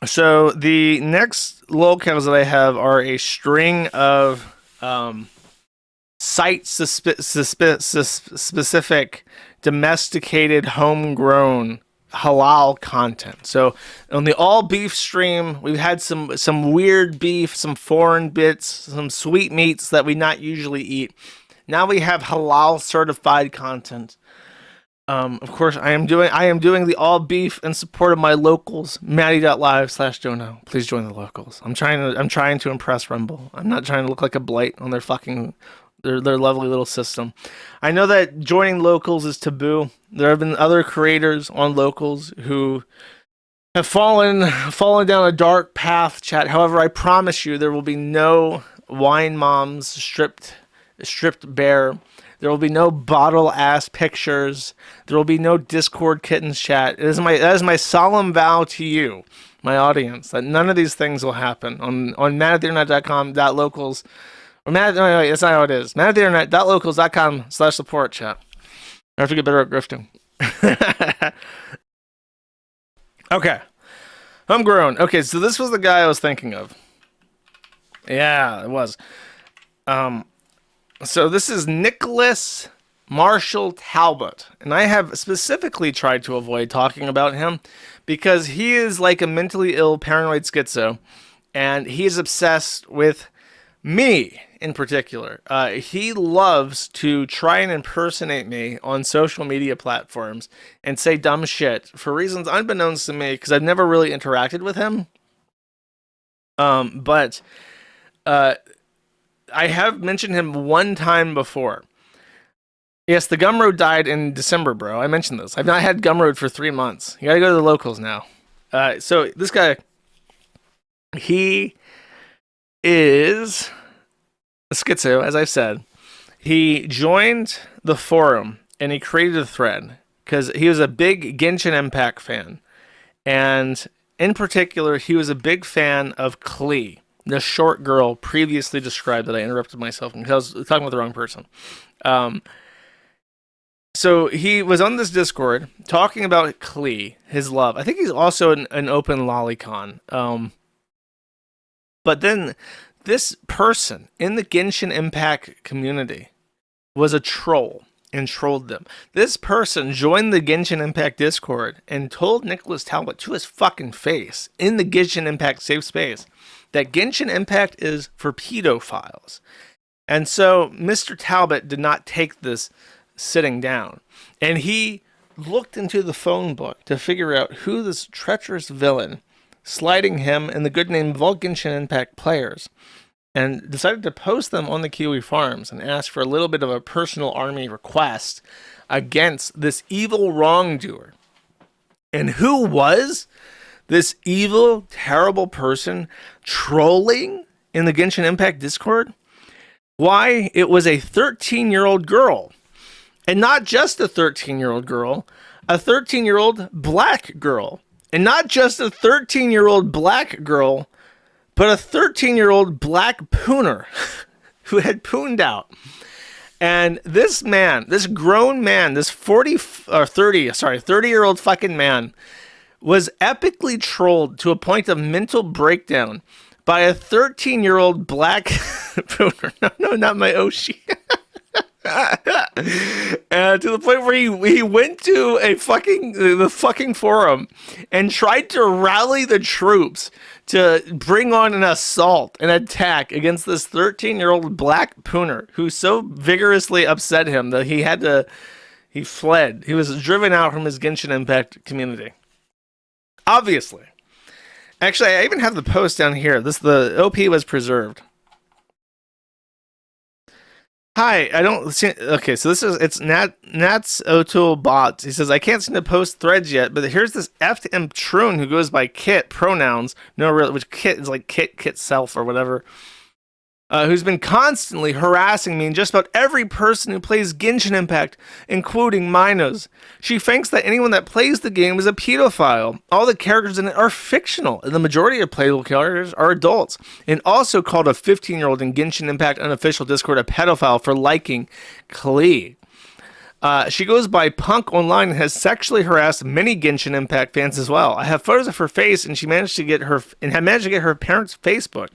So the next locales that I have are a string of specific domesticated homegrown halal content. So on the all beef stream, we've had some weird beef, some foreign bits, some sweet meats that we not usually eat. Now we have halal certified content. Of course, I am doing the all beef in support of my locals. Maddie.live/Jono. Please join the locals. I'm trying to impress Rumble. I'm not trying to look like a blight on their lovely little system. I know that joining locals is taboo. There have been other creators on locals who have fallen down a dark path, chat. However, I promise you there will be no wine moms stripped bare. There will be no bottle ass pictures. There will be no Discord kittens chat. That is my solemn vow to you, my audience, that none of these things will happen on manattheinternet.com.locals. Or wait, that's not how it is. manattheinternet.locals.com/support chat. I have to get better at grifting. Okay. Homegrown. Okay, so this was the guy I was thinking of. Yeah, it was. So this is Nicholas Marshall Talbot, and I have specifically tried to avoid talking about him because he is like a mentally ill paranoid schizo, and he is obsessed with me in particular. He loves to try and impersonate me on social media platforms and say dumb shit for reasons unbeknownst to me because I've never really interacted with him. But I have mentioned him one time before. Yes, the Gumroad died in December, bro. I mentioned this. I've not had Gumroad for 3 months. You gotta go to the locals now. So this guy, he is a schizo, as I've said. He joined the forum and he created a thread because he was a big Genshin Impact fan. And in particular, he was a big fan of Klee, the short girl previously described that I interrupted myself because I was talking with the wrong person. So he was on this Discord talking about Klee, his love. I think he's also an open lolicon. But then this person in the Genshin Impact community was a troll and trolled them. This person joined the Genshin Impact Discord and told Nicholas Talbot to his fucking face in the Genshin Impact safe space that Genshin Impact is for pedophiles. And so Mr. Talbot did not take this sitting down. And he looked into the phone book to figure out who this treacherous villain, sliding him in the good name of all Genshin Impact players, and decided to post them on the Kiwi Farms and ask for a little bit of a personal army request against this evil wrongdoer. And who was this evil, terrible person trolling in the Genshin Impact Discord? Why, it was a 13-year-old girl. And not just a 13-year-old girl, a 13-year-old black girl. And not just a 13-year-old black girl, but a 13-year-old black pooner who had pooned out. And this man, this grown man, this 30-year-old fucking man, was epically trolled to a point of mental breakdown by a 13-year-old black pooner. No, not my Oshi. To the point where he went to the fucking forum and tried to rally the troops to bring on an assault, an attack against this 13-year-old black pooner who so vigorously upset him that he fled. He was driven out from his Genshin Impact community. Obviously. Actually, I even have the post down here. The OP was preserved. Hi, I don't see. Okay, so it's Nats O'Toole Bots. He says, I can't seem to post threads yet, but here's this FTM Troon who goes by Kit pronouns. No, really, which Kit is like Kit self or whatever. Who's been constantly harassing me and just about every person who plays Genshin Impact, including Minos. She thinks that anyone that plays the game is a pedophile. All the characters in it are fictional, and the majority of playable characters are adults. And also called a 15-year-old in Genshin Impact unofficial Discord a pedophile for liking Klee. She goes by Punk online and has sexually harassed many Genshin Impact fans as well. I have photos of her face, and she managed to get her parents' Facebook.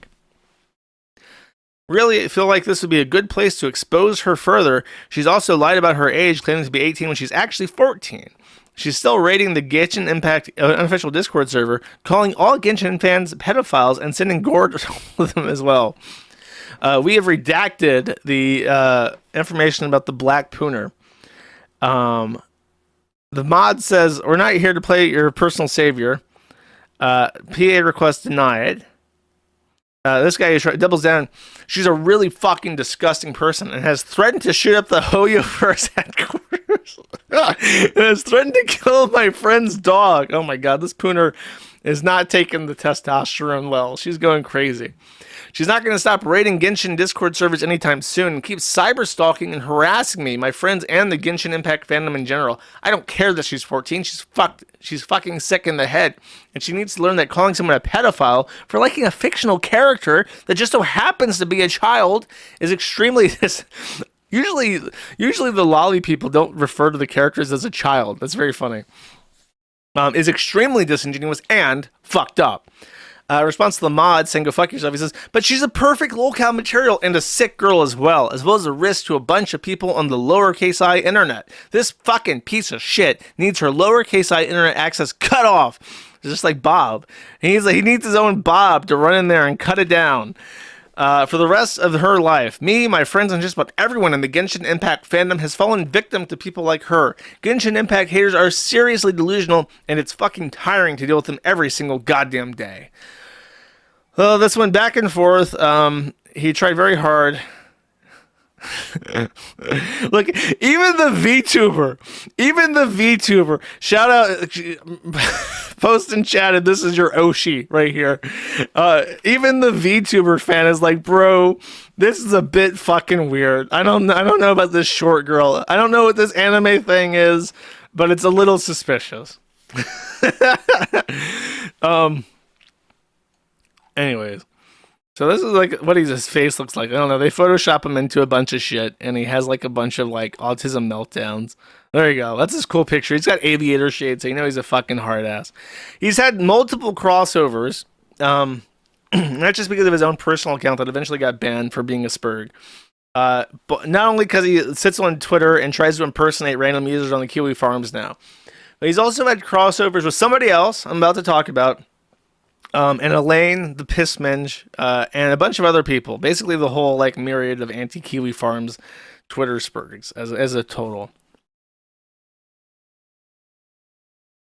Really feel like this would be a good place to expose her further. She's also lied about her age, claiming to be 18 when she's actually 14. She's still raiding the Genshin Impact unofficial Discord server, calling all Genshin fans pedophiles and sending gore to them as well. We have redacted the information about the Black Pooner. The mod says, we're not here to play your personal savior. PA request denied. This guy doubles down. She's a really fucking disgusting person and has threatened to shoot up the Hoyoverse headquarters. And has threatened to kill my friend's dog. Oh my god, this Pooner is not taking the testosterone well. She's going crazy. She's not going to stop raiding Genshin Discord servers anytime soon and keeps cyber stalking and harassing me, my friends, and the Genshin Impact fandom in general. I don't care that she's 14. She's fucking sick in the head. And she needs to learn that calling someone a pedophile for liking a fictional character that just so happens to be a child is extremely... Usually the lolly people don't refer to the characters as a child. That's very funny. Is extremely disingenuous and fucked up. Response to the mod saying go fuck yourself, he says, but she's a perfect lolcow material and a sick girl as well as a risk to a bunch of people on the lowercase I internet. This fucking piece of shit needs her lowercase I internet access cut off. Just like Bob. He needs his own Bob to run in there and cut it down. For the rest of her life, me, my friends, and just about everyone in the Genshin Impact fandom has fallen victim to people like her. Genshin Impact haters are seriously delusional, and it's fucking tiring to deal with them every single goddamn day. Well, this went back and forth. He tried very hard. Look, even the VTuber, shout out, post in chat, and this is your Oshi right here. Even the VTuber fan is like, bro, this is a bit fucking weird. I don't know about this short girl. I don't know what this anime thing is, but it's a little suspicious. Anyways, so this is like what his face looks like. I don't know. They Photoshop him into a bunch of shit, and he has like a bunch of like autism meltdowns. There you go. That's his cool picture. He's got aviator shades, so you know he's a fucking hard ass. He's had multiple crossovers, not just because of his own personal account that eventually got banned for being a spurg, but not only because he sits on Twitter and tries to impersonate random users on the Kiwi farms now, but he's also had crossovers with somebody else I'm about to talk about. And Elaine, the Pissmenge, and a bunch of other people. Basically, the whole like myriad of anti-Kiwi Farms Twitter spurgs as a total.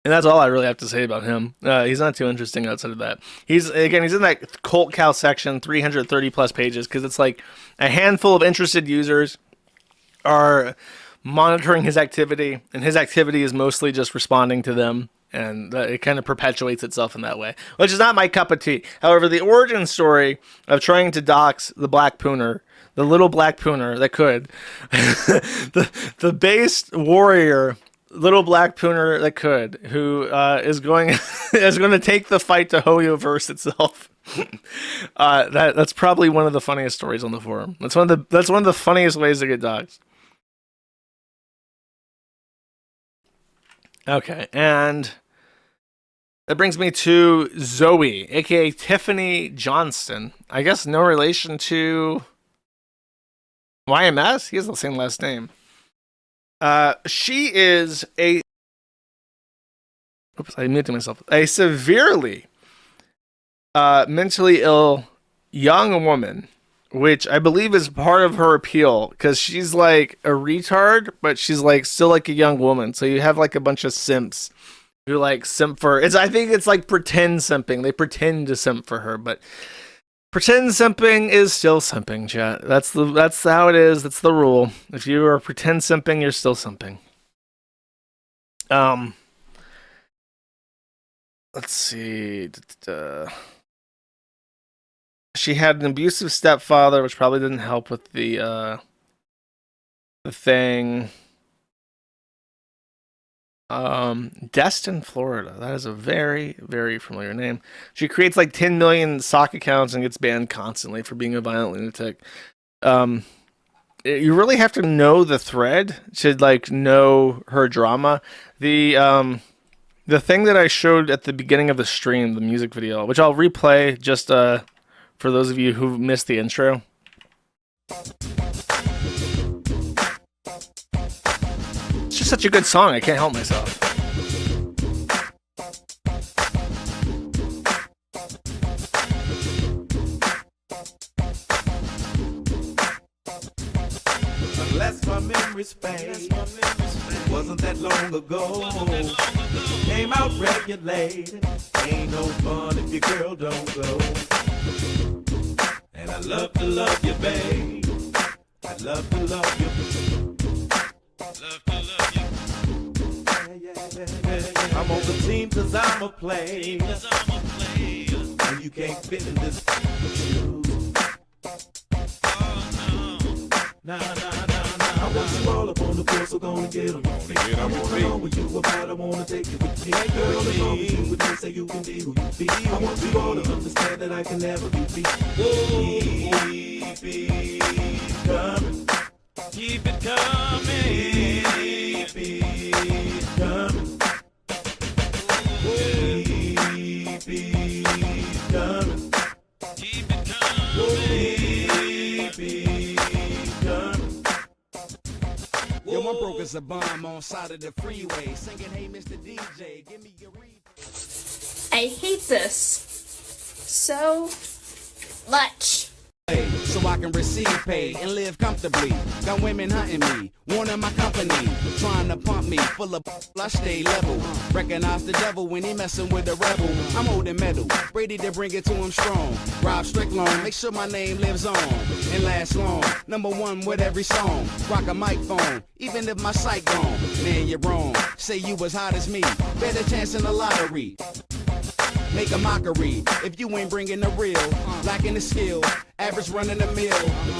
And that's all I really have to say about him. He's not too interesting outside of that. He's in that cult cow section, 330 plus pages, because it's like a handful of interested users are monitoring his activity, and his activity is mostly just responding to them. And it kind of perpetuates itself in that way, which is not my cup of tea. However, the origin story of trying to dox the Black Pooner, the little Black Pooner that could, the based warrior, little Black Pooner that could, who is going to take the fight to Hoyoverse itself. That's probably one of the funniest stories on the forum. That's one of the funniest ways to get doxed. Okay, and that brings me to Zoe, aka Tiffany Johnston. I guess no relation to YMS? He has the same last name. She is a... Oops, I muted myself. A severely mentally ill young woman, which I believe is part of her appeal, because she's like a retard, but she's like still like a young woman. So you have like a bunch of simps who like simp for... I think it's like pretend simping. They pretend to simp for her, but pretend simping is still simping, chat. That's how it is. That's the rule. If you are pretend simping, you're still simping. Let's see. She had an abusive stepfather, which probably didn't help with the thing. Destin, Florida. That is a very, very familiar name. She creates like 10 million sock accounts and gets banned constantly for being a violent lunatic. you really have to know the thread to like know her drama. The thing that I showed at the beginning of the stream, the music video, which I'll replay just for those of you who missed the intro. It's just such a good song, I can't help myself. Unless my memory's fade, wasn't that long ago. Came out regulated, ain't no fun if your girl don't go. And I love to love you, babe. I love to love you. Love to love you. I'm on the team 'cause I'm a player. And you can't fit in this shoes. Nah. I want you all up on the floor, so gonna get them. I wanna know what you about, I wanna take you with me. Girl, as long as you with me, say you can be who you be. I want you all to understand that I can never be beat. Keep it coming. Keep it coming. Keep it coming. Keep it coming. Keep it coming. Yo, my broke as a bomb on side of the freeway, singing, hey, Mr. DJ, give me your I hate this so much. so I can receive pay and live comfortably. Got women hunting me, wanting my company, trying to pump me full of I stay level. Recognize the devil when he messing with the rebel. I'm holding metal, ready to bring it to him strong. Rob Strickland, make sure my name lives on and lasts long. #1 with every song. Rock a microphone, even if my sight gone. Man, you're wrong. Say you as hot as me. Better chance in the lottery. Make a mockery if you ain't bringing the real. Lacking the skill, average running the mill.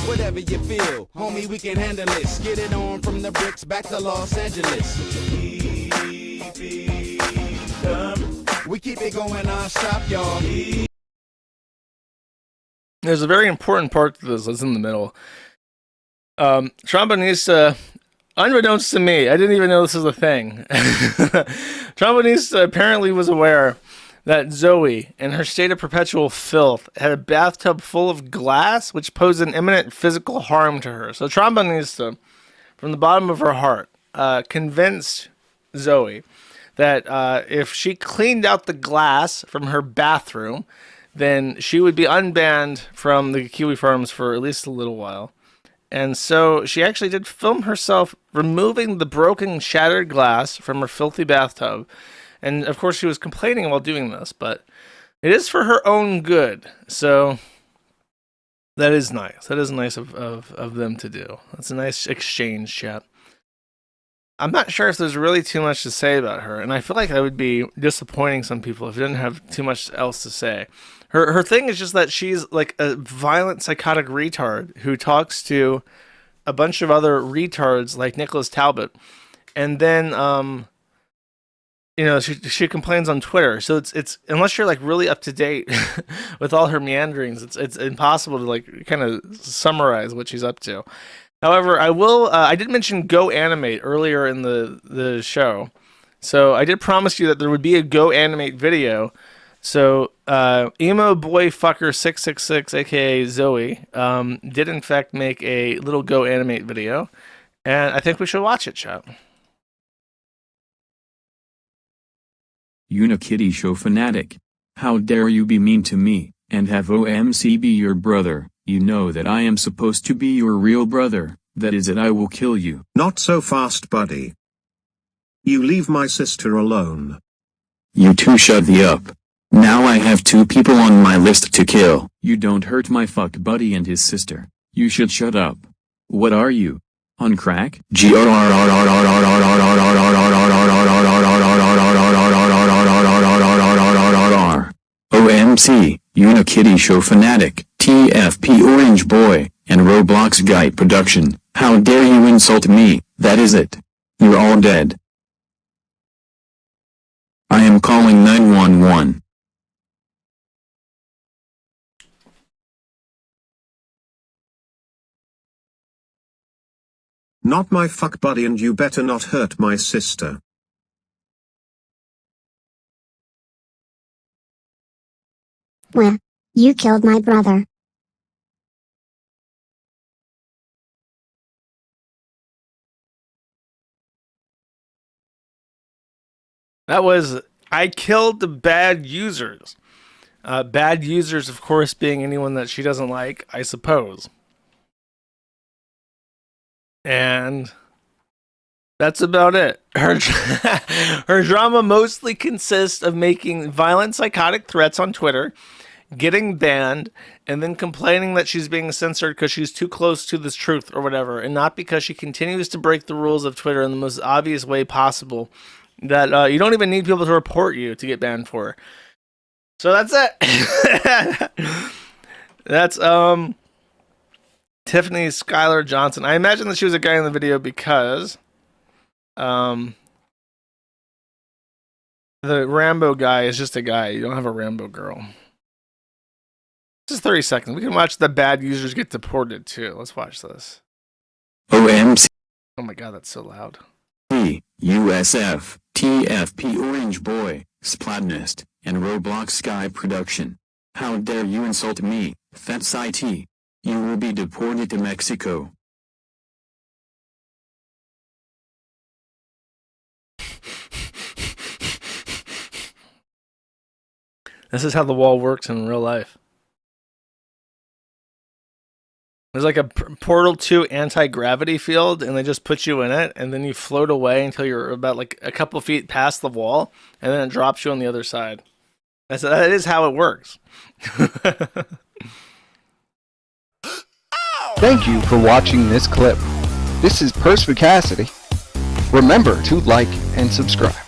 Whatever you feel, homie, we can handle this. Get it on from the bricks back to Los Angeles. We keep it going non-stop, y'all. There's a very important part to this that's in the middle. Trombonista, unbeknownst to me, I didn't even know this was a thing. Trombonista apparently was aware that Zoe, in her state of perpetual filth, had a bathtub full of glass, which posed an imminent physical harm to her. So Trombonista, from the bottom of her heart, convinced Zoe that if she cleaned out the glass from her bathroom, then she would be unbanned from the Kiwi Farms for at least a little while. And so she actually did film herself removing the broken, shattered glass from her filthy bathtub. And of course, she was complaining while doing this, but it is for her own good. So that is nice. That is nice of them to do. That's a nice exchange, chat. I'm not sure if there's really too much to say about her, and I feel like I would be disappointing some people if I didn't have too much else to say. Her thing is just that she's like a violent, psychotic retard who talks to a bunch of other retards like Nicholas Talbot, and then she complains on Twitter. So it's unless you're like really up to date with all her meanderings, it's impossible to like kind of summarize what she's up to. However, I did mention GoAnimate earlier in the show. So I did promise you that there would be a GoAnimate video. So emo boy fucker 666, aka Zoe, did in fact make a little GoAnimate video, and I think we should watch it, chat. Unikitty show fanatic. How dare you be mean to me, and have OMC be your brother? You know that I am supposed to be your real brother, that is it, I will kill you. Not so fast, buddy. You leave my sister alone. You two shut the up. Now I have 2 people on my list to kill. You don't hurt my fuck buddy and his sister. You should shut up. What are you? On crack? OMC, Unikitty show fanatic, TFP Orange Boy, and Roblox Guy production. How dare you insult me? That is it. You're all dead. I am calling 911. Not my fuck buddy, and you better not hurt my sister. Well, you killed my brother. That was, I killed the bad users. Bad users, of course, being anyone that she doesn't like, I suppose. And that's about it. Her drama mostly consists of making violent, psychotic threats on Twitter, getting banned, and then complaining that she's being censored because she's too close to this truth or whatever, and not because she continues to break the rules of Twitter in the most obvious way possible that you don't even need people to report you to get banned for. So that's it. That's Tiffany Skylar Johnson. I imagine that she was a guy in the video because the Rambo guy is just a guy. You don't have a Rambo girl. Just 30 seconds. We can watch the bad users get deported too. Let's watch this. OMC. Oh my god, that's so loud. USF, TFP Orange Boy, Splatnist, and Roblox Sky Production. How dare you insult me, Fats IT. You will be deported to Mexico. This is how the wall works in real life. There's like a Portal 2 anti-gravity field, and they just put you in it, and then you float away until you're about like a couple feet past the wall, and then it drops you on the other side. That is how it works. Thank you for watching this clip. This is Perspicacity. Remember to like and subscribe.